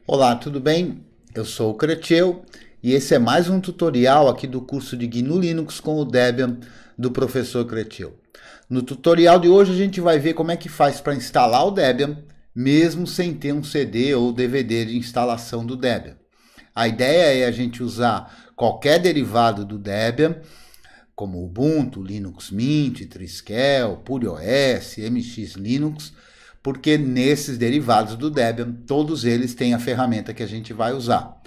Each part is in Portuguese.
Olá, tudo bem? Eu sou o Creteu e esse é mais um tutorial aqui do curso de GNU Linux com o Debian do professor Creteu. No tutorial de hoje a gente vai ver como é que faz para instalar o Debian mesmo sem ter um CD ou DVD de instalação do Debian. A ideia é a gente usar qualquer derivado do Debian, como Ubuntu, Linux Mint, Triskel, PuriOS, MX Linux, porque nesses derivados do Debian, todos eles têm a ferramenta que a gente vai usar.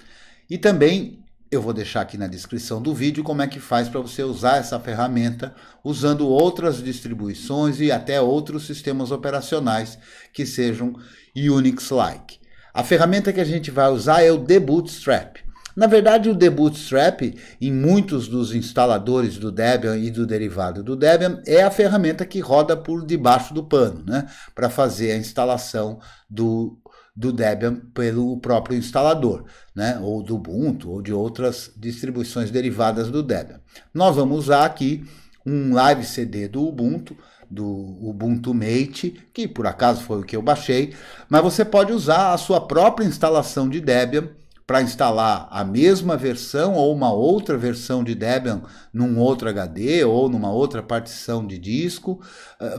E também eu vou deixar aqui na descrição do vídeo como é que faz para você usar essa ferramenta usando outras distribuições e até outros sistemas operacionais que sejam Unix-like. A ferramenta que a gente vai usar é o dbootstrap. Na verdade, o dbootstrap, em muitos dos instaladores do Debian e do derivado do Debian, é a ferramenta que roda por debaixo do pano, né? Para fazer a instalação do Debian pelo próprio instalador, né? Ou do Ubuntu, ou de outras distribuições derivadas do Debian. Nós vamos usar aqui um live CD do Ubuntu Mate, que por acaso foi o que eu baixei, mas você pode usar a sua própria instalação de Debian para instalar a mesma versão ou uma outra versão de Debian num outro HD ou numa outra partição de disco.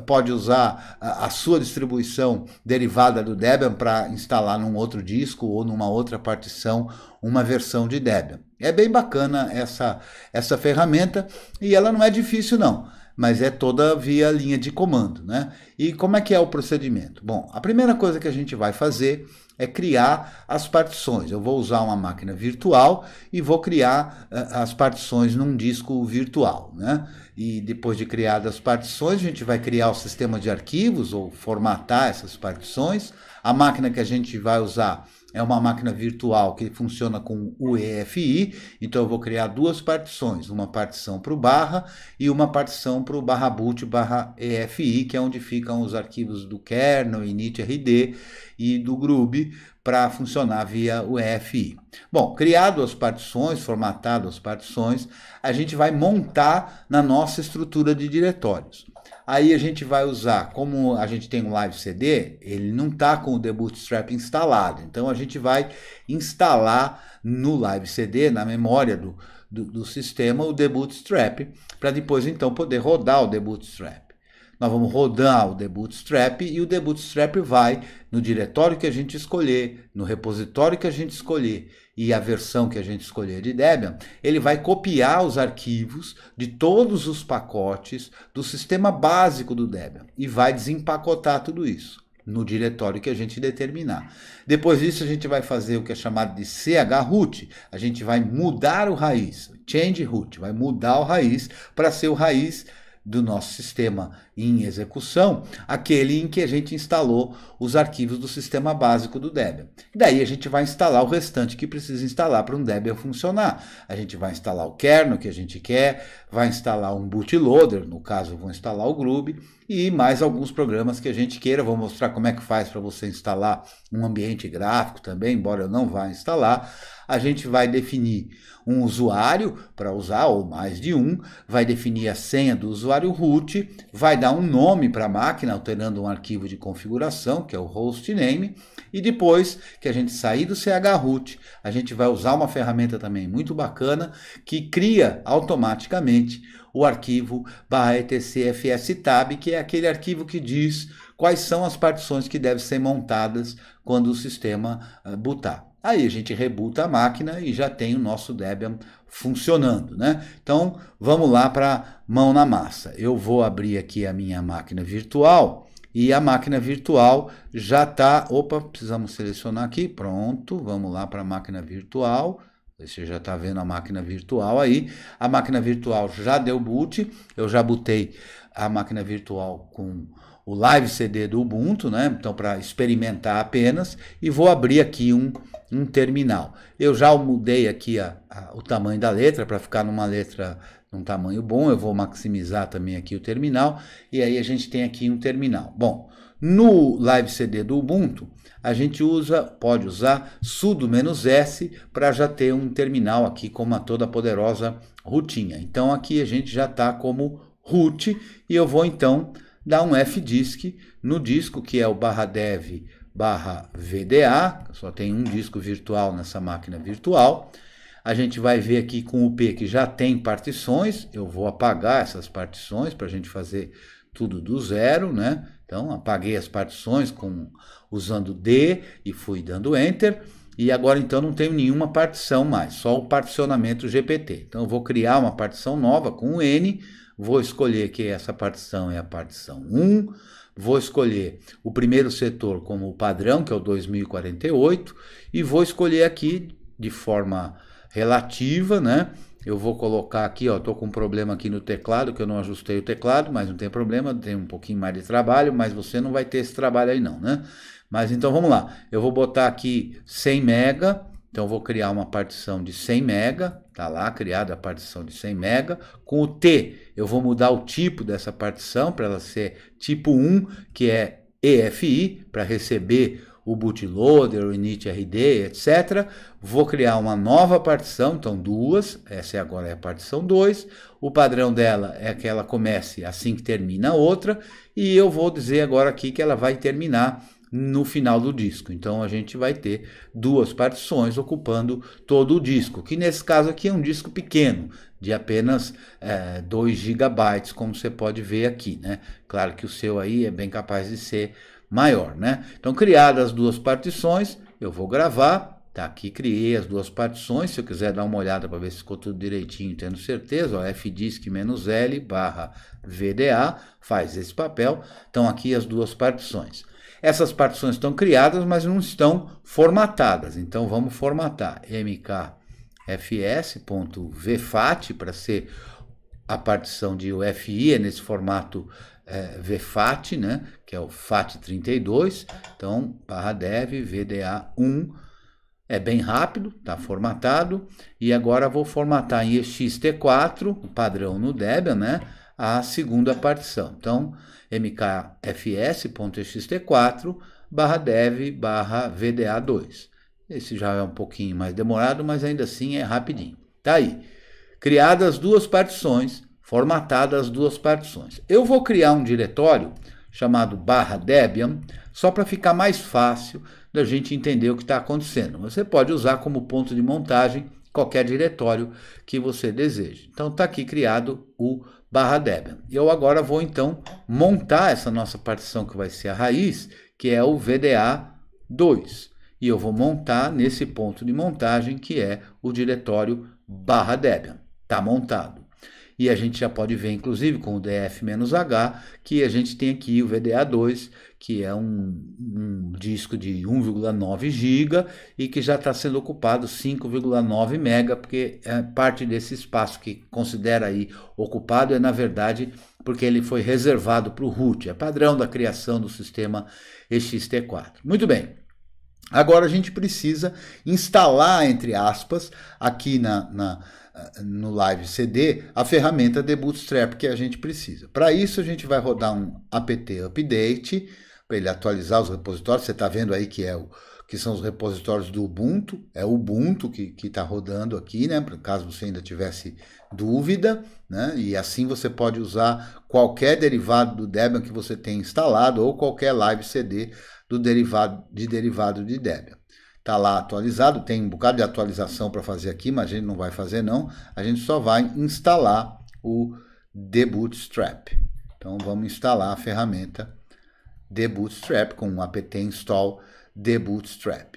Pode usar a sua distribuição derivada do Debian para instalar num outro disco ou numa outra partição uma versão de Debian. É bem bacana essa ferramenta e ela não é difícil não, mas é toda via linha de comando, né? E como é que é o procedimento? Bom, a primeira coisa que a gente vai fazer é criar as partições. Eu vou usar uma máquina virtual e vou criar as partições num disco virtual, né? E depois de criadas as partições, a gente vai criar o sistema de arquivos ou formatar essas partições. A máquina que a gente vai usar é uma máquina virtual que funciona com UEFI, então eu vou criar duas partições, uma partição para o barra e uma partição para o barra boot barra EFI, que é onde ficam os arquivos do kernel, initrd e do grub para funcionar via UEFI. Bom, criado as partições, formatado as partições, a gente vai montar na nossa estrutura de diretórios. Aí a gente vai usar, como a gente tem um live CD, ele não está com o dbootstrap instalado. Então a gente vai instalar no live CD, na memória do sistema, o dbootstrap, para depois então poder rodar o dbootstrap. Nós vamos rodar o dbootstrap e o dbootstrap vai no diretório que a gente escolher, no repositório que a gente escolher e a versão que a gente escolher de Debian, ele vai copiar os arquivos de todos os pacotes do sistema básico do Debian e vai desempacotar tudo isso no diretório que a gente determinar. Depois disso a gente vai fazer o que é chamado de chroot, a gente vai mudar o raiz, change root, vai mudar o raiz para ser o raiz do nosso sistema em execução, aquele em que a gente instalou os arquivos do sistema básico do Debian. Daí a gente vai instalar o restante que precisa instalar para um Debian funcionar. A gente vai instalar o kernel que a gente quer, vai instalar um bootloader, no caso eu vou instalar o grub, e mais alguns programas que a gente queira. Vou mostrar como é que faz para você instalar um ambiente gráfico também, embora eu não vá instalar. A gente vai definir um usuário para usar, ou mais de um, vai definir a senha do usuário root, vai dar um nome para a máquina, alterando um arquivo de configuração, que é o hostname, e depois que a gente sair do chroot, a gente vai usar uma ferramenta também muito bacana, que cria automaticamente o arquivo /etcfstab, que é aquele arquivo que diz quais são as partições que devem ser montadas quando o sistema bootar. Aí a gente rebuta a máquina e já tem o nosso Debian funcionando, né? Então vamos lá para mão na massa. Eu vou abrir aqui a minha máquina virtual e a máquina virtual já está... Opa, precisamos selecionar aqui. Pronto, vamos lá para a máquina virtual. Você já está vendo a máquina virtual aí. A máquina virtual já deu boot. Eu já bootei a máquina virtual com o live CD do Ubuntu, né? Então, para experimentar apenas. E vou abrir aqui um terminal. Eu já mudei aqui o tamanho da letra para ficar numa letra num tamanho bom. Eu vou maximizar também aqui o terminal. E aí a gente tem aqui um terminal. Bom, no live CD do Ubuntu, a gente pode usar sudo-s para já ter um terminal aqui com uma toda poderosa rutinha. Então aqui a gente já está como root e eu vou então dar um fdisk no disco que é o /dev VDA, só tem um disco virtual nessa máquina virtual. A gente vai ver aqui com o P que já tem partições, eu vou apagar essas partições para a gente fazer tudo do zero, né? Então, apaguei as partições usando D e fui dando Enter. E agora, então, não tenho nenhuma partição mais, só o particionamento GPT. Então, eu vou criar uma partição nova com o N, vou escolher que essa partição é a partição 1, vou escolher o primeiro setor como padrão, que é o 2048, e vou escolher aqui de forma relativa, né? Eu vou colocar aqui, ó, tô com um problema aqui no teclado, que eu não ajustei o teclado, mas não tem problema, tem um pouquinho mais de trabalho, mas você não vai ter esse trabalho aí não, né? Mas então vamos lá, eu vou botar aqui 100 mega, então eu vou criar uma partição de 100 mega, tá lá, criada a partição de 100 mega, com o T eu vou mudar o tipo dessa partição para ela ser tipo 1, que é EFI, para receber o bootloader, o initRD, etc. Vou criar uma nova partição, então duas, essa agora é a partição 2, o padrão dela é que ela comece assim que termina a outra, e eu vou dizer agora aqui que ela vai terminar no final do disco. Então a gente vai ter duas partições ocupando todo o disco, que nesse caso aqui é um disco pequeno, de apenas 2 GB, como você pode ver aqui, né? Claro que o seu aí é bem capaz de ser maior, né? Então, criadas as duas partições, eu vou gravar, tá aqui, criei as duas partições, se eu quiser dar uma olhada para ver se ficou tudo direitinho, tendo certeza, ó, fdisk-l /VDA, faz esse papel, então aqui as duas partições. Essas partições estão criadas, mas não estão formatadas, então vamos formatar mkfs.vfat para ser a partição de UFI, é nesse formato VFAT, né, que é o FAT32, então /dev VDA1, é bem rápido, está formatado, e agora vou formatar em ext4, o padrão no Debian, né, a segunda partição, então mkfs.ext4 /dev /VDA2, esse já é um pouquinho mais demorado, mas ainda assim é rapidinho, tá aí, criadas as duas partições, formatadas as duas partições. Eu vou criar um diretório chamado /Debian, só para ficar mais fácil da gente entender o que está acontecendo. Você pode usar como ponto de montagem qualquer diretório que você deseje. Então está aqui criado o /Debian. Eu agora vou então montar essa nossa partição que vai ser a raiz, que é o VDA2. E eu vou montar nesse ponto de montagem que é o diretório /Debian. Está montado. E a gente já pode ver, inclusive, com o df-h, que a gente tem aqui o VDA2, que é um disco de 1,9 GB e que já está sendo ocupado 5,9 MB, porque parte desse espaço que considera aí ocupado é, na verdade, porque ele foi reservado para o root, é padrão da criação do sistema ext4. Muito bem. Agora a gente precisa instalar, entre aspas, aqui no Live CD, a ferramenta de Bootstrap que a gente precisa. Para isso, a gente vai rodar um apt update, para ele atualizar os repositórios. Você está vendo aí que são os repositórios do Ubuntu, é o Ubuntu que está rodando aqui, né? Caso você ainda tivesse dúvida, né? E assim você pode usar qualquer derivado do Debian que você tenha instalado, ou qualquer Live CD do derivado de Debian. Está lá atualizado, tem um bocado de atualização para fazer aqui, mas a gente não vai fazer não, a gente só vai instalar o debootstrap. Então vamos instalar a ferramenta debootstrap com o apt install debootstrap.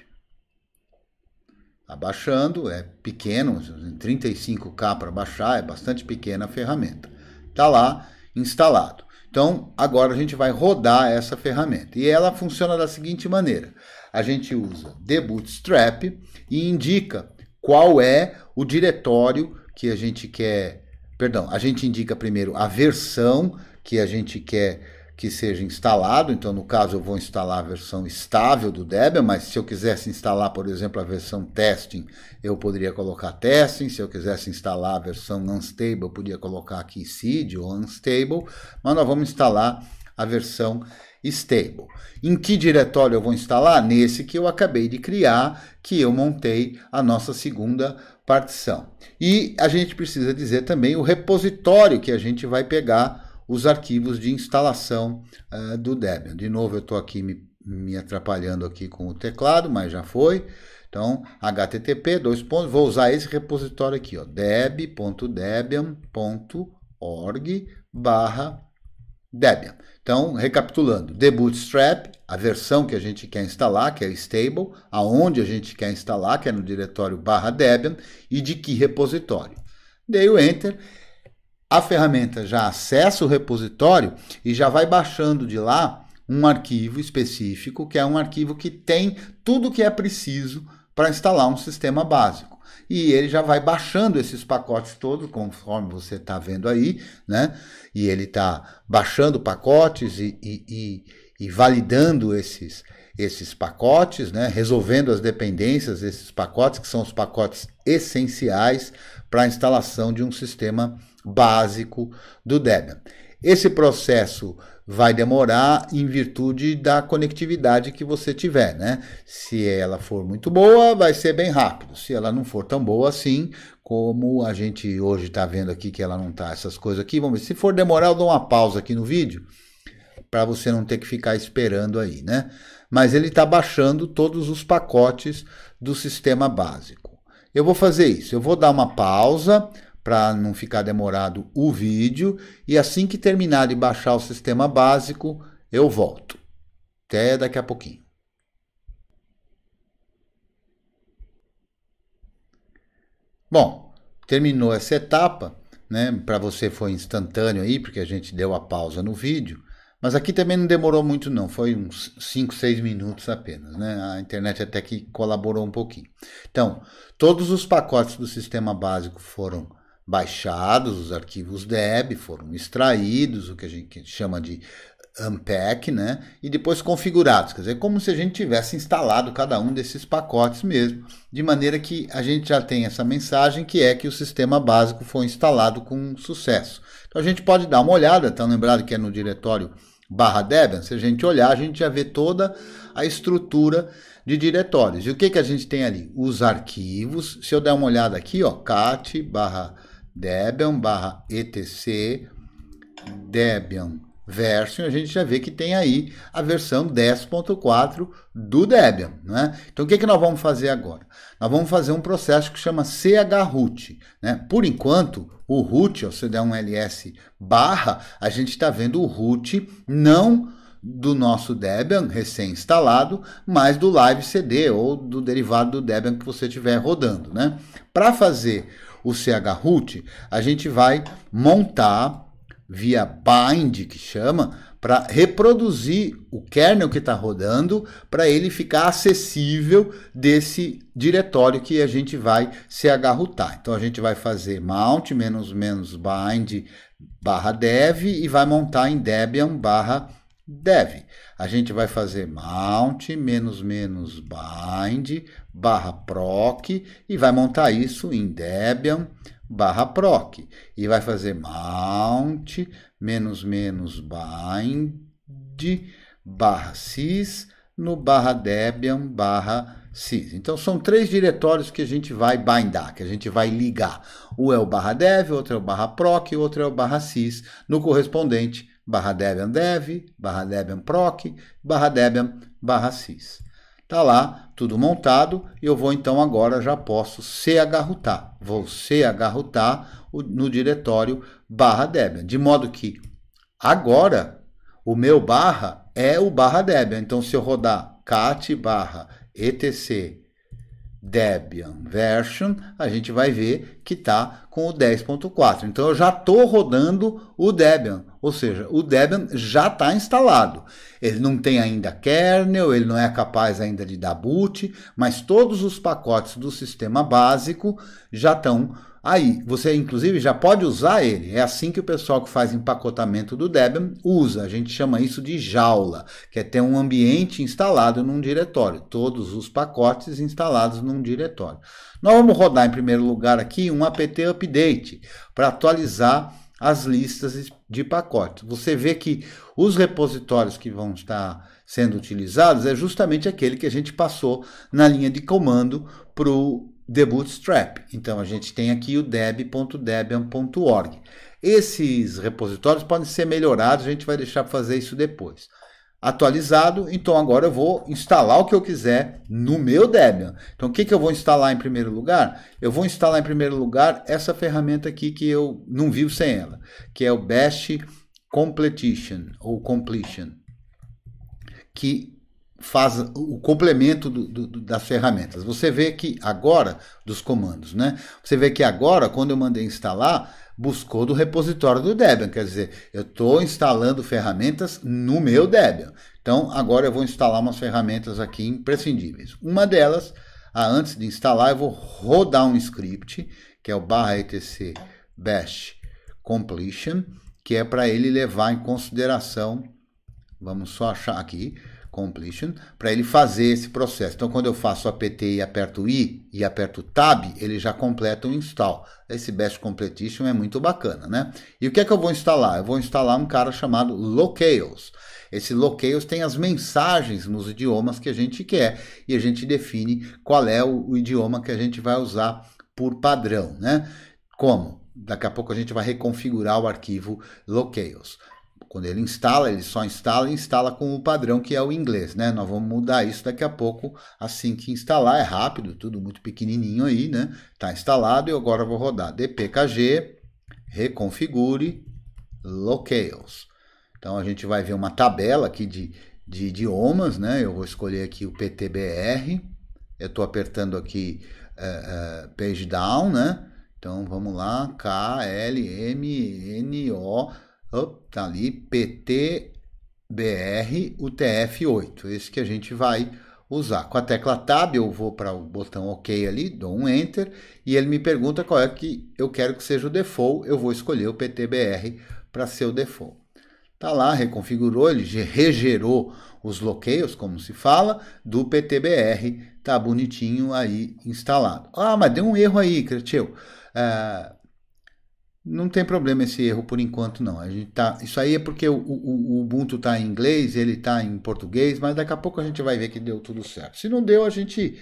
Está baixando, é pequeno, 35K para baixar, é bastante pequena a ferramenta. Está lá instalado. Então agora a gente vai rodar essa ferramenta e ela funciona da seguinte maneira. A gente usa debootstrap e indica qual é o diretório que a gente quer, a gente indica primeiro a versão que a gente quer que seja instalado, então no caso eu vou instalar a versão estável do Debian, mas se eu quisesse instalar, por exemplo, a versão testing, eu poderia colocar testing, se eu quisesse instalar a versão unstable, eu podia colocar aqui seed ou unstable, mas nós vamos instalar a versão stable. Em que diretório eu vou instalar? Nesse que eu acabei de criar, que eu montei a nossa segunda partição. E a gente precisa dizer também o repositório que a gente vai pegar os arquivos de instalação do Debian. De novo, eu estou aqui me me atrapalhando aqui com o teclado, mas já foi. Então, http, vou usar esse repositório aqui, ó, deb.debian.org/Debian. Então, recapitulando, The Bootstrap, a versão que a gente quer instalar, que é stable, aonde a gente quer instalar, que é no diretório /Debian, e de que repositório. Dei o Enter, a ferramenta já acessa o repositório e já vai baixando de lá um arquivo específico, que é um arquivo que tem tudo que é preciso para instalar um sistema básico. E ele já vai baixando esses pacotes todos, conforme você está vendo aí, né? E ele está baixando pacotes e validando esses pacotes, né? Resolvendo as dependências desses pacotes, que são os pacotes essenciais para a instalação de um sistema básico do Debian. Esse processo vai demorar em virtude da conectividade que você tiver, né? Se ela for muito boa, vai ser bem rápido. Se ela não for tão boa assim, como a gente hoje está vendo aqui que ela não está, essas coisas aqui, vamos ver. Se for demorar, eu dou uma pausa aqui no vídeo, para você não ter que ficar esperando aí, né? Mas ele está baixando todos os pacotes do sistema básico. Eu vou fazer isso, eu vou dar uma pausa, para não ficar demorado o vídeo, e assim que terminar de baixar o sistema básico, eu volto. Até daqui a pouquinho. Bom, terminou essa etapa, né? Para você foi instantâneo aí, porque a gente deu a pausa no vídeo, mas aqui também não demorou muito não, foi uns 5, 6 minutos apenas, né? A internet até que colaborou um pouquinho. Então, todos os pacotes do sistema básico foram baixados, os arquivos deb foram extraídos, o que a gente chama de unpack, né? E depois configurados, quer dizer, como se a gente tivesse instalado cada um desses pacotes mesmo, de maneira que a gente já tem essa mensagem que é que o sistema básico foi instalado com sucesso. Então a gente pode dar uma olhada, estão lembrado que é no diretório /Debian, se a gente olhar, a gente já vê toda a estrutura de diretórios. E o que a gente tem ali? Os arquivos, se eu der uma olhada aqui, ó, cat/debian/etc Debian version, a gente já vê que tem aí a versão 10.4 do Debian, né? Então o que nós vamos fazer agora? Nós vamos fazer um processo que chama chroot, né? Por enquanto, o root, se você der um ls barra, a gente está vendo o root não do nosso Debian recém-instalado, mas do live CD ou do derivado do Debian que você estiver rodando, né? Para fazer o chroot, a gente vai montar via bind, que chama, para reproduzir o kernel que está rodando, para ele ficar acessível desse diretório que a gente vai chrootar. Então a gente vai fazer mount --bind/dev e vai montar em debian/dev. A gente vai fazer mount --bind/proc e vai montar isso em debian/proc. E vai fazer mount --bind/sys no /debian/sys. Então são 3 diretórios que a gente vai bindar, que a gente vai ligar. Um é o /dev, outro é o /proc, outro é o /sys, no correspondente /debian/dev, /debian/proc, /debian/sys. Tá lá, tudo montado, e eu vou então agora, já posso chrootar. Vou chrootar no diretório /Debian, de modo que agora o meu barra é o /Debian. Então se eu rodar cat/etc Debian version, a gente vai ver que está com o 10.4. Então eu já estou rodando o Debian, ou seja, o Debian já está instalado. Ele não tem ainda kernel, ele não é capaz ainda de dar boot, mas todos os pacotes do sistema básico já estão aí. Você inclusive já pode usar ele. É assim que o pessoal que faz empacotamento do Debian usa. A gente chama isso de jaula, que é ter um ambiente instalado num diretório. Todos os pacotes instalados num diretório. Nós vamos rodar em primeiro lugar aqui um apt update para atualizar as listas de pacotes. Você vê que os repositórios que vão estar sendo utilizados é justamente aquele que a gente passou na linha de comando para o The Bootstrap. Então a gente tem aqui o deb.debian.org. Esses repositórios podem ser melhorados, a gente vai deixar para fazer isso depois. atualizado, então agora eu vou instalar o que eu quiser no meu Debian. Então o que eu vou instalar em primeiro lugar? Eu vou instalar em primeiro lugar essa ferramenta aqui que eu não vivo sem ela, que é o Bash Completion, ou Completion, que faz o complemento das ferramentas. Você vê que agora, dos comandos, né? Você vê que agora, quando eu mandei instalar, buscou do repositório do Debian, quer dizer, eu estou instalando ferramentas no meu Debian. Então, agora eu vou instalar umas ferramentas aqui imprescindíveis. Uma delas, antes de instalar, eu vou rodar um script, que é o /etc bash completion, que é para ele levar em consideração, vamos só achar aqui, completion, para ele fazer esse processo. Então, quando eu faço apt e aperto I e aperto Tab, ele já completa o install. Esse Bash Completion é muito bacana, né? E o que é que eu vou instalar? Eu vou instalar um cara chamado Locales. Esse Locales tem as mensagens nos idiomas que a gente quer e a gente define qual é o idioma que a gente vai usar por padrão, né? Como? Daqui a pouco a gente vai reconfigurar o arquivo Locales. Quando ele instala, ele só instala e instala com o padrão que é o inglês, né? Nós vamos mudar isso daqui a pouco, assim que instalar, é rápido, tudo muito pequenininho aí, né? Tá instalado e agora eu vou rodar dpkg, reconfigure, locales. Então a gente vai ver uma tabela aqui de idiomas, né? Eu vou escolher aqui o PTBR, eu estou apertando aqui page down, né? Então vamos lá, KLMNO, tá ali, PTBR UTF-8, esse que a gente vai usar. Com a tecla Tab, eu vou para o botão OK ali, dou um Enter, e ele me pergunta qual é que eu quero que seja o default, eu vou escolher o PTBR para ser o default. Tá lá, reconfigurou, ele regerou os locales, como se fala, do PTBR, tá bonitinho aí instalado. Ah, mas deu um erro aí, Cretil. Não tem problema esse erro por enquanto não. Isso aí é porque o Ubuntu está em inglês, ele está em português, mas daqui a pouco a gente vai ver que deu tudo certo. Se não deu, a gente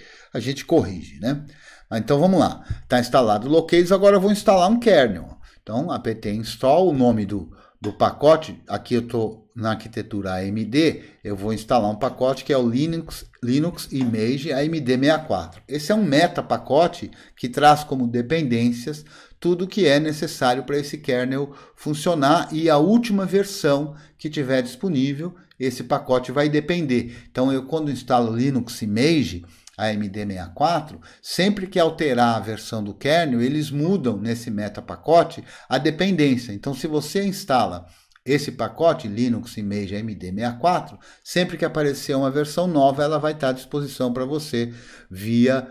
corrige, né? Então vamos lá. Está instalado o Locales, agora eu vou instalar um kernel. Então apt install, o nome do pacote, aqui eu estou na arquitetura AMD, eu vou instalar um pacote que é o Linux Image AMD64. Esse é um meta pacote que traz como dependências tudo que é necessário para esse kernel funcionar e a última versão que tiver disponível, esse pacote vai depender. Então, quando instalo Linux Image AMD64, sempre que alterar a versão do kernel, eles mudam nesse meta pacote a dependência. Então, se você instala esse pacote, Linux Image AMD64, sempre que aparecer uma versão nova, ela vai estar à disposição para você via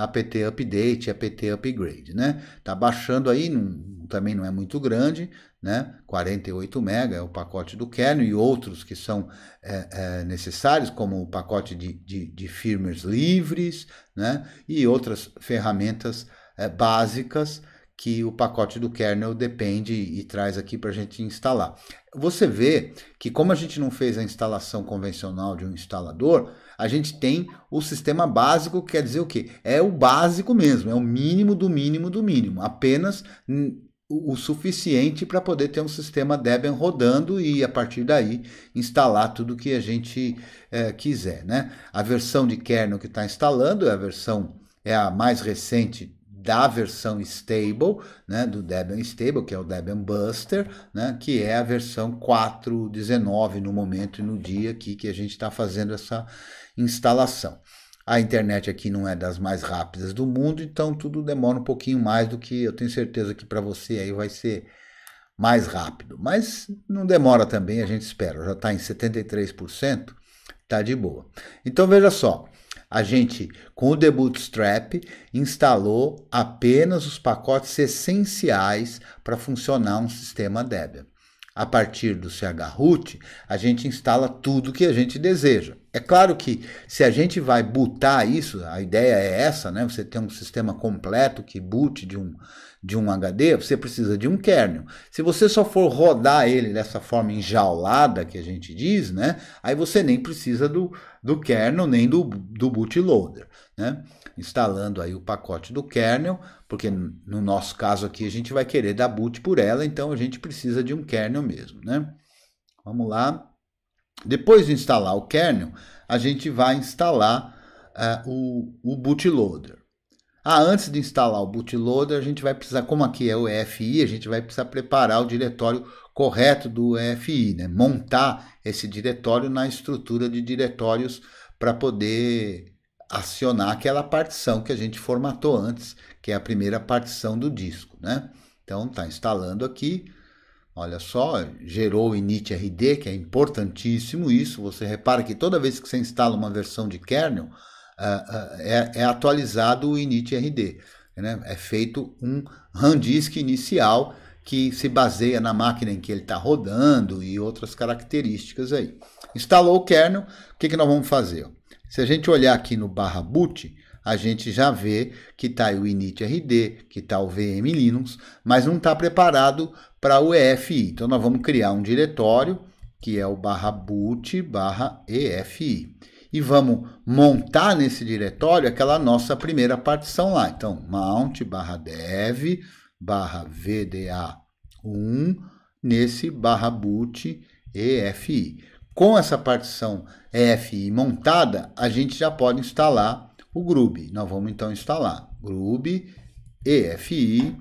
apt update, apt upgrade, né? Tá baixando aí, também não é muito grande, né? 48 MB é o pacote do kernel e outros que são necessários, como o pacote de firmwares livres, né? E outras ferramentas básicas que o pacote do kernel depende e traz aqui para a gente instalar. Você vê que como a gente não fez a instalação convencional de um instalador, a gente tem o sistema básico, que quer dizer o quê? É o básico mesmo, é o mínimo do mínimo do mínimo, apenas o suficiente para poder ter um sistema Debian rodando e a partir daí instalar tudo que a gente quiser, né? A versão de kernel que está instalando é a mais recente da versão stable, né, do Debian Stable, que é o Debian Buster, né, que é a versão 4.19 no momento e no dia aqui que a gente está fazendo essa instalação. A internet aqui não é das mais rápidas do mundo, então tudo demora um pouquinho mais do que eu tenho certeza que para você aí vai ser mais rápido. Mas não demora também, a gente espera. Já está em 73%, tá de boa. Então veja só, a gente, com o The Bootstrap, instalou apenas os pacotes essenciais para funcionar um sistema Debian. A partir do chroot, a gente instala tudo que a gente deseja. É claro que se a gente vai bootar isso, a ideia é essa, né? Você tem um sistema completo que boot de um HD, você precisa de um kernel. Se você só for rodar ele dessa forma enjaulada que a gente diz, né? Aí você nem precisa do kernel nem do bootloader, né? Instalando aí o pacote do kernel, porque no nosso caso aqui a gente vai querer dar boot por ela, então a gente precisa de um kernel mesmo, né? Vamos lá. Depois de instalar o kernel, a gente vai instalar o bootloader. Antes de instalar o bootloader, a gente vai precisar, como aqui é o EFI, a gente vai precisar preparar o diretório correto do EFI, né? Montar esse diretório na estrutura de diretórios para poder acionar aquela partição que a gente formatou antes, que é a primeira partição do disco, né? Então, está instalando aqui. Olha só, gerou o initrd, que é importantíssimo isso. Você repara que toda vez que você instala uma versão de kernel, é atualizado o initrd. Né? É feito um rundisk inicial que se baseia na máquina em que ele está rodando e outras características aí. Instalou o kernel, o que nós vamos fazer? Se a gente olhar aqui no /boot, a gente já vê que está o initrd, que está o VM Linux, mas não está preparado para o EFI. Então, nós vamos criar um diretório, que é o /boot/EFI. E vamos montar nesse diretório aquela nossa primeira partição lá. Então, mount/dev/vda1 nesse /boot EFI. Com essa partição EFI montada, a gente já pode instalar o Grub. Nós vamos então instalar Grub EFI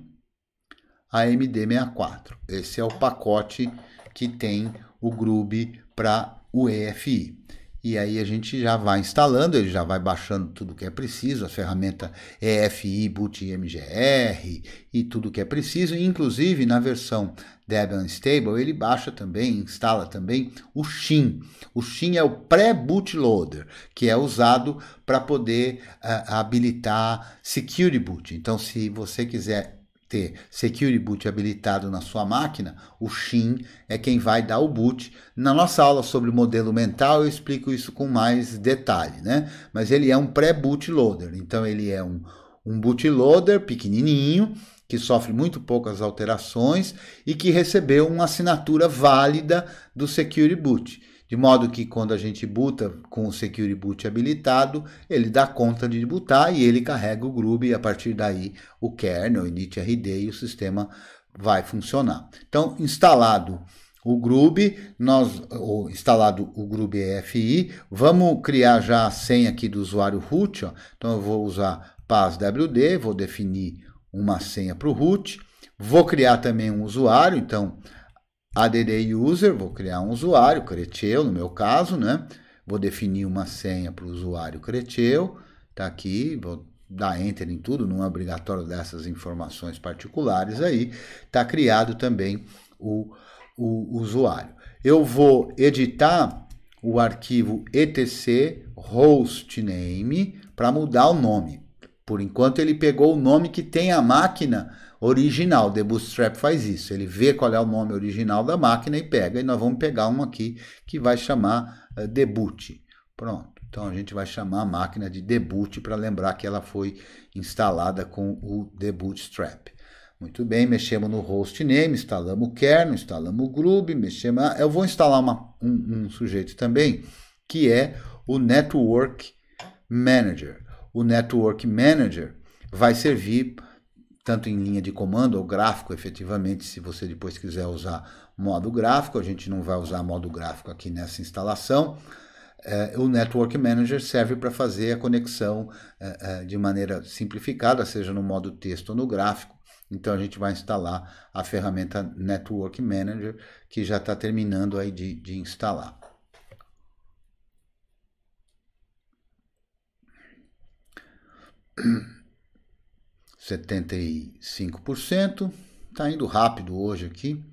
AMD64. Esse é o pacote que tem o Grub para o EFI. E aí a gente já vai instalando, ele já vai baixando tudo que é preciso, a ferramenta EFI Boot MGR e tudo que é preciso. Inclusive na versão Debian Stable ele baixa também, instala também o Shin. O Shin é o pré-bootloader, que é usado para poder habilitar Security Boot. Então se você quiser ter Security Boot habilitado na sua máquina, o Shin é quem vai dar o boot. Na nossa aula sobre modelo mental eu explico isso com mais detalhe, né? Mas ele é um pré-bootloader, então ele é um bootloader pequenininho, que sofre muito poucas alterações e que recebeu uma assinatura válida do Security Boot. De modo que quando a gente boota com o Security Boot habilitado, ele dá conta de bootar e ele carrega o Grub e a partir daí o kernel, o initrd e o sistema vai funcionar. Então, instalado o Grub, instalado o Grub EFI, vamos criar já a senha aqui do usuário root. Ó. Então, eu vou usar passwd, vou definir uma senha para o root, vou criar também um usuário, então add user, vou criar um usuário, Creteu, no meu caso, né? Vou definir uma senha para o usuário Creteu, tá aqui, vou dar enter em tudo, não é obrigatório dessas informações particulares aí, tá criado também o usuário. Eu vou editar o arquivo etc hostname para mudar o nome. Por enquanto ele pegou o nome que tem a máquina original. The Bootstrap faz isso. Ele vê qual é o nome original da máquina e pega. E nós vamos pegar um aqui que vai chamar deboot. Pronto. Então a gente vai chamar a máquina de deboot para lembrar que ela foi instalada com o The Bootstrap. Muito bem, mexemos no hostname, instalamos o kernel, instalamos o Grub, mexemos. Eu vou instalar um sujeito também que é o Network Manager. O Network Manager vai servir tanto em linha de comando ou gráfico, efetivamente, se você depois quiser usar modo gráfico. A gente não vai usar modo gráfico aqui nessa instalação. O Network Manager serve para fazer a conexão de maneira simplificada, seja no modo texto ou no gráfico. Então a gente vai instalar a ferramenta Network Manager, que já está terminando aí de instalar. 75%, está indo rápido hoje aqui.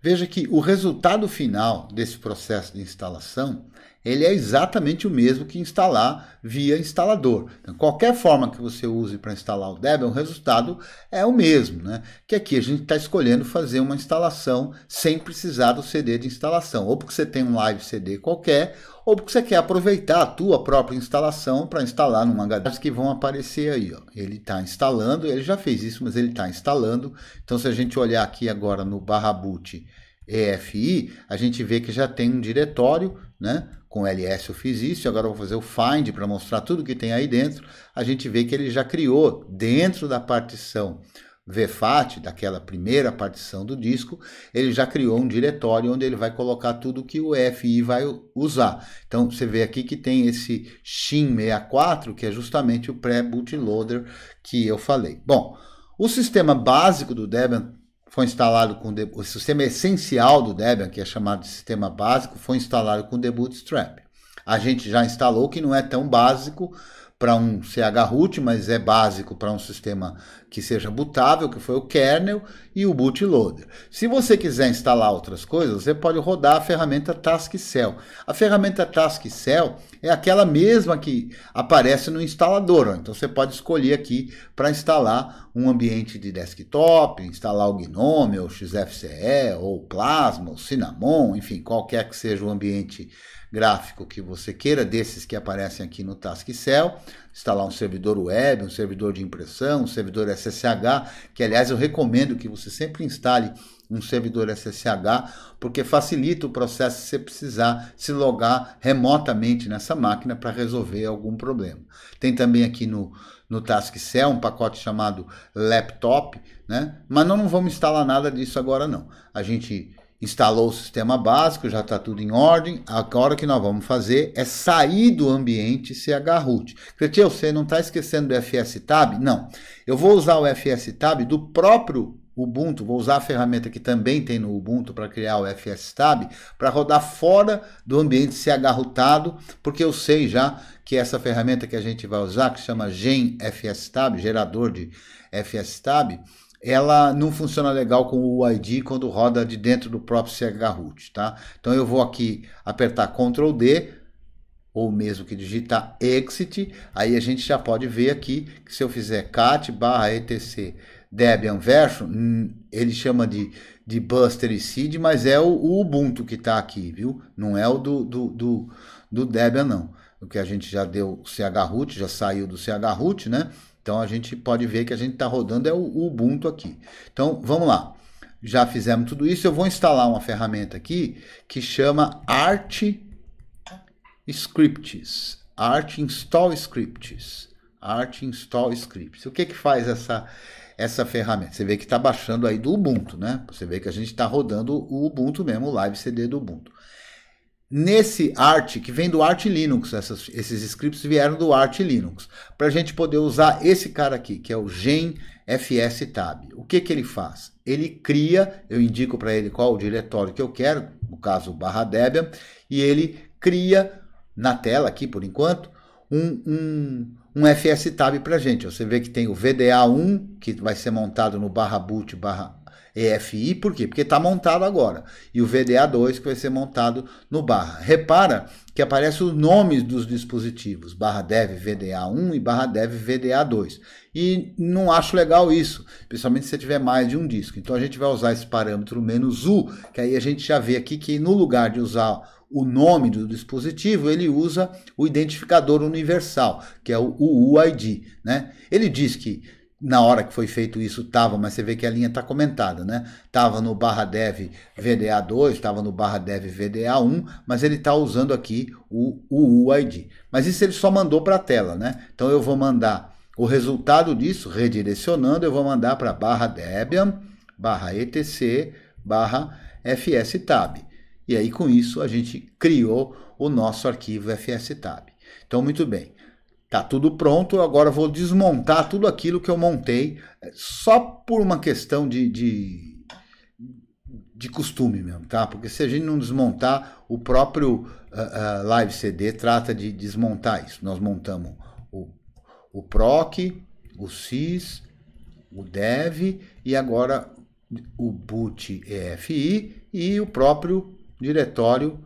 Veja que o resultado final desse processo de instalação, ele é exatamente o mesmo que instalar via instalador. Então, qualquer forma que você use para instalar o Debian, o resultado é o mesmo, né? Que aqui a gente está escolhendo fazer uma instalação sem precisar do CD de instalação, ou porque você tem um live CD qualquer, ou porque você quer aproveitar a tua própria instalação para instalar numa HD que vão aparecer aí. Ó. Ele está instalando, ele já fez isso, mas ele está instalando. Então, se a gente olhar aqui agora no /boot EFI, a gente vê que já tem um diretório, né? Com ls eu fiz isso, agora eu vou fazer o find para mostrar tudo que tem aí dentro. A gente vê que ele já criou dentro da partição VFAT, daquela primeira partição do disco, ele já criou um diretório onde ele vai colocar tudo que o EFI vai usar. Então você vê aqui que tem esse Shin64, que é justamente o pré-bootloader que eu falei. Bom, o sistema básico do Debian foi instalado com o sistema essencial do Debian, que é chamado de sistema básico, foi instalado com The Bootstrap. A gente já instalou, que não é tão básico para um chroot, mas é básico para um sistema que seja bootável, que foi o kernel e o bootloader. Se você quiser instalar outras coisas, você pode rodar a ferramenta Taskcell. A ferramenta Taskcell é aquela mesma que aparece no instalador. Então você pode escolher aqui para instalar um ambiente de desktop, instalar o GNOME, ou XFCE, ou Plasma, ou Cinnamon, enfim, qualquer que seja o ambiente gráfico que você queira, desses que aparecem aqui no Taskcell, instalar um servidor web, um servidor de impressão, um servidor SSH, que aliás eu recomendo que você sempre instale um servidor SSH, porque facilita o processo se você precisar se logar remotamente nessa máquina para resolver algum problema. Tem também aqui no Taskcell um pacote chamado Laptop, né? Mas nós não vamos instalar nada disso agora não. A gente instalou o sistema básico, já está tudo em ordem. Agora o que nós vamos fazer é sair do ambiente chroot. Cretil, você não está esquecendo do FSTab? Não. Eu vou usar o FSTab do próprio Ubuntu, vou usar a ferramenta que também tem no Ubuntu para criar o FSTab, para rodar fora do ambiente chrootado, porque eu sei já que essa ferramenta que a gente vai usar, que chama GenFSTab, gerador de FSTab, ela não funciona legal com o UID quando roda de dentro do próprio chroot, tá? Então eu vou aqui apertar Ctrl D, ou mesmo que digitar Exit, aí a gente já pode ver aqui que se eu fizer cat/etc Debian version, ele chama de Buster e Seed, mas é o Ubuntu que está aqui, viu? Não é o do Debian não. O que a gente já deu chroot, já saiu do chroot, né? Então a gente pode ver que a gente está rodando é o Ubuntu aqui. Então vamos lá. Já fizemos tudo isso. Eu vou instalar uma ferramenta aqui que chama Arch Scripts. Arch Install Scripts. Arch Install Scripts. O que faz essa ferramenta? Você vê que está baixando aí do Ubuntu, né? Você vê que a gente está rodando o Ubuntu mesmo, o Live CD do Ubuntu. Nesse Arch, que vem do Arch Linux, esses scripts vieram do Arch Linux, para a gente poder usar esse cara aqui, que é o GenFSTab. O que ele faz? Ele cria, eu indico para ele qual o diretório que eu quero, no caso /Debian, e ele cria na tela aqui, por enquanto, um FSTab para a gente. Você vê que tem o VDA1, que vai ser montado no /boot/EFI, por quê? Porque está montado agora. E o VDA2 que vai ser montado no /. Repara que aparecem os nomes dos dispositivos, /dev VDA1 e /dev VDA2. E não acho legal isso, principalmente se você tiver mais de um disco. Então a gente vai usar esse parâmetro "-u", que aí a gente já vê aqui que no lugar de usar o nome do dispositivo, ele usa o identificador universal, que é o UID, né? Ele diz que na hora que foi feito isso estava, mas você vê que a linha está comentada, né? Estava no /dev VDA2, estava no /dev VDA1, mas ele está usando aqui o UID. Mas isso ele só mandou para a tela, né? Então eu vou mandar o resultado disso, redirecionando, eu vou mandar para /debian, /etc, /fstab. E aí com isso a gente criou o nosso arquivo FSTab. Então muito bem. Tá tudo pronto, agora eu vou desmontar tudo aquilo que eu montei, só por uma questão de costume mesmo, tá? Porque se a gente não desmontar, o próprio Live CD trata de desmontar isso. Nós montamos o proc, o sys, o dev e agora o boot EFI e o próprio diretório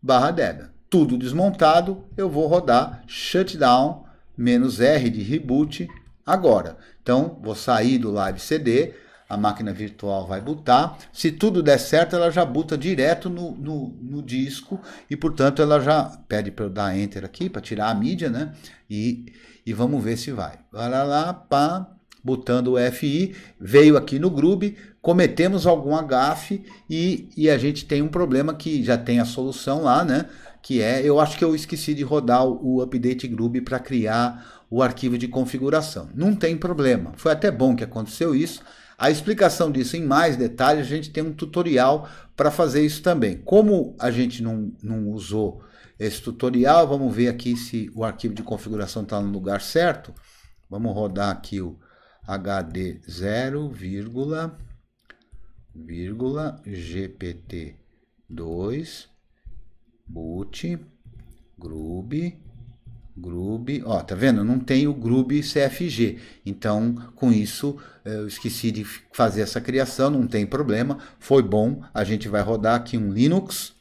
/debian. Tudo desmontado, eu vou rodar shutdown -R de reboot agora. Então, vou sair do Live CD, a máquina virtual vai bootar. Se tudo der certo, ela já boota direto no disco e, portanto, ela já pede para eu dar Enter aqui, para tirar a mídia, né? E vamos ver se vai. Vai lá, pá. botando o FI, veio aqui no Groovy, cometemos algum gafe e a gente tem um problema que já tem a solução lá, né? Que eu acho que eu esqueci de rodar o update Groovy para criar o arquivo de configuração. Não tem problema, foi até bom que aconteceu isso. A explicação disso em mais detalhes, a gente tem um tutorial para fazer isso também. Como a gente não usou esse tutorial, vamos ver aqui se o arquivo de configuração está no lugar certo. Vamos rodar aqui o HD 0, GPT2 boot Groovy, ó, tá vendo? Não tem o Groovy CFG, então com isso eu esqueci de fazer essa criação, não tem problema, foi bom. A gente vai rodar aqui um Linux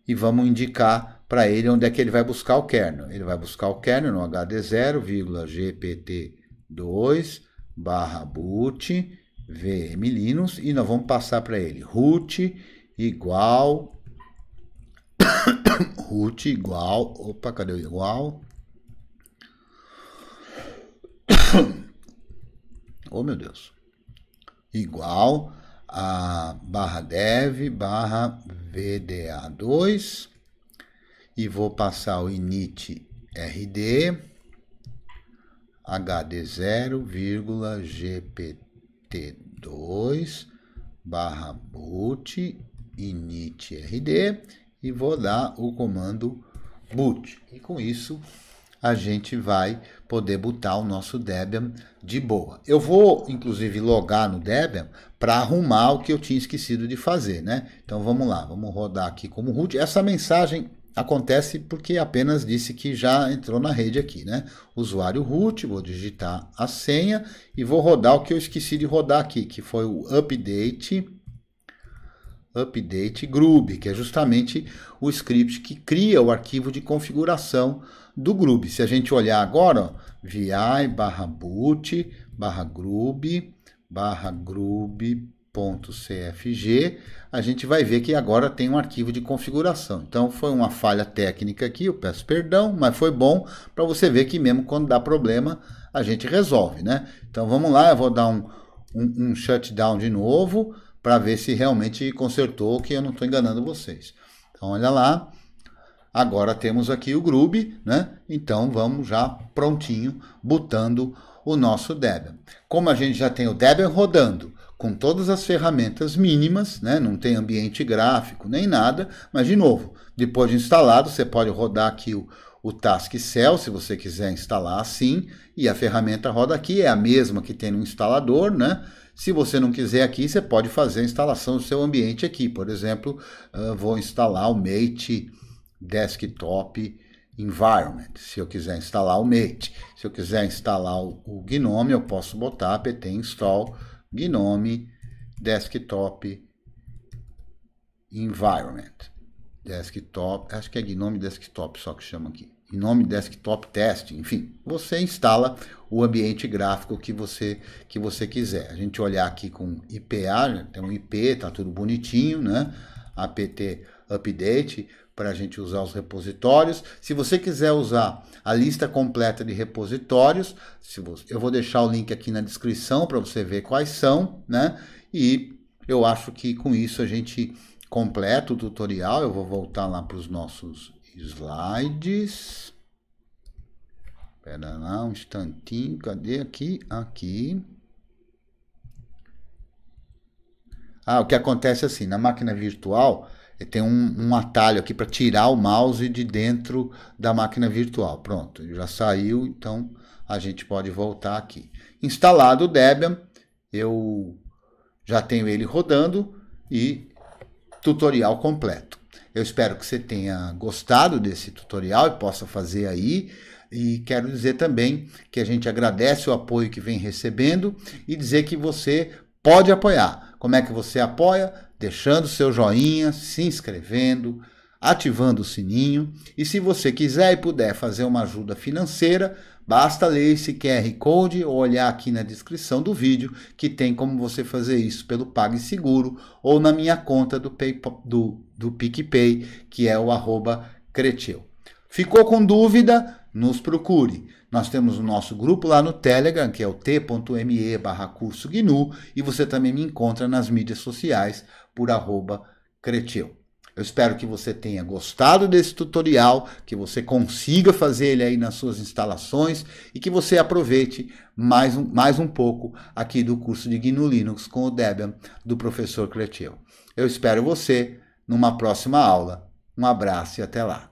e vamos indicar para ele onde é que ele vai buscar o kernel. Ele vai buscar o kernel no HD 0, GPT2 /boot VM Linux e nós vamos passar para ele root igual opa, cadê o igual? Oh, meu Deus. Igual a /dev /vda2 e vou passar o init rd hd0, gpt2 /boot init rd e vou dar o comando boot. E com isso a gente vai poder botar o nosso Debian de boa. Eu vou inclusive logar no Debian para arrumar o que eu tinha esquecido de fazer, né? Então vamos lá, vamos rodar aqui como root. Essa mensagem acontece porque apenas disse que já entrou na rede aqui, né? Usuário root, vou digitar a senha e vou rodar o que eu esqueci de rodar aqui, que foi o update Groovy, que é justamente o script que cria o arquivo de configuração do Groovy. Se a gente olhar agora, ó, vi /boot groovy.cfg, a gente vai ver que agora tem um arquivo de configuração. Então foi uma falha técnica aqui, eu peço perdão, mas foi bom para você ver que mesmo quando dá problema, a gente resolve, né? Então vamos lá, eu vou dar um shutdown de novo, para ver se realmente consertou, que eu não estou enganando vocês. Então, olha lá. Agora temos aqui o Groovy, né? Então, vamos já prontinho, botando o nosso Debian. Como a gente já tem o Debian rodando, com todas as ferramentas mínimas, né? Não tem ambiente gráfico, nem nada. Mas, de novo, depois de instalado, você pode rodar aqui o Task Cell, se você quiser instalar assim. E a ferramenta roda aqui, é a mesma que tem no instalador, né? Se você não quiser aqui, você pode fazer a instalação do seu ambiente aqui. Por exemplo, vou instalar o Mate Desktop Environment. Se eu quiser instalar o Mate. Se eu quiser instalar o GNOME, eu posso botar apt install GNOME Desktop Environment. Desktop, acho que é GNOME Desktop só que chama aqui. GNOME Desktop Test, enfim, você instala o ambiente gráfico que você quiser. A gente olhar aqui com IPA, tem um IP, tá tudo bonitinho, né? apt update para a gente usar os repositórios. Se você quiser usar a lista completa de repositórios, eu vou deixar o link aqui na descrição para você ver quais são, né? E eu acho que com isso a gente completa o tutorial. Eu vou voltar lá para os nossos slides. Espera lá um instantinho, cadê aqui? Aqui. O que acontece assim, na máquina virtual, tem um atalho aqui para tirar o mouse de dentro da máquina virtual. Pronto, já saiu, então a gente pode voltar aqui. Instalado o Debian, eu já tenho ele rodando e tutorial completo. Eu espero que você tenha gostado desse tutorial e possa fazer aí. E quero dizer também que a gente agradece o apoio que vem recebendo e dizer que você pode apoiar. Como é que você apoia? Deixando seu joinha, se inscrevendo, ativando o sininho. E se você quiser e puder fazer uma ajuda financeira, basta ler esse QR Code ou olhar aqui na descrição do vídeo, que tem como você fazer isso pelo PagSeguro ou na minha conta do PicPay, que é o @Creteu. Ficou com dúvida? Nos procure. Nós temos o nosso grupo lá no Telegram, que é o t.me/curso GNU, e você também me encontra nas mídias sociais por @Cretil. Eu espero que você tenha gostado desse tutorial, que você consiga fazer ele aí nas suas instalações e que você aproveite mais um pouco aqui do curso de GNU Linux com o Debian do professor Cretil. Eu espero você numa próxima aula. Um abraço e até lá.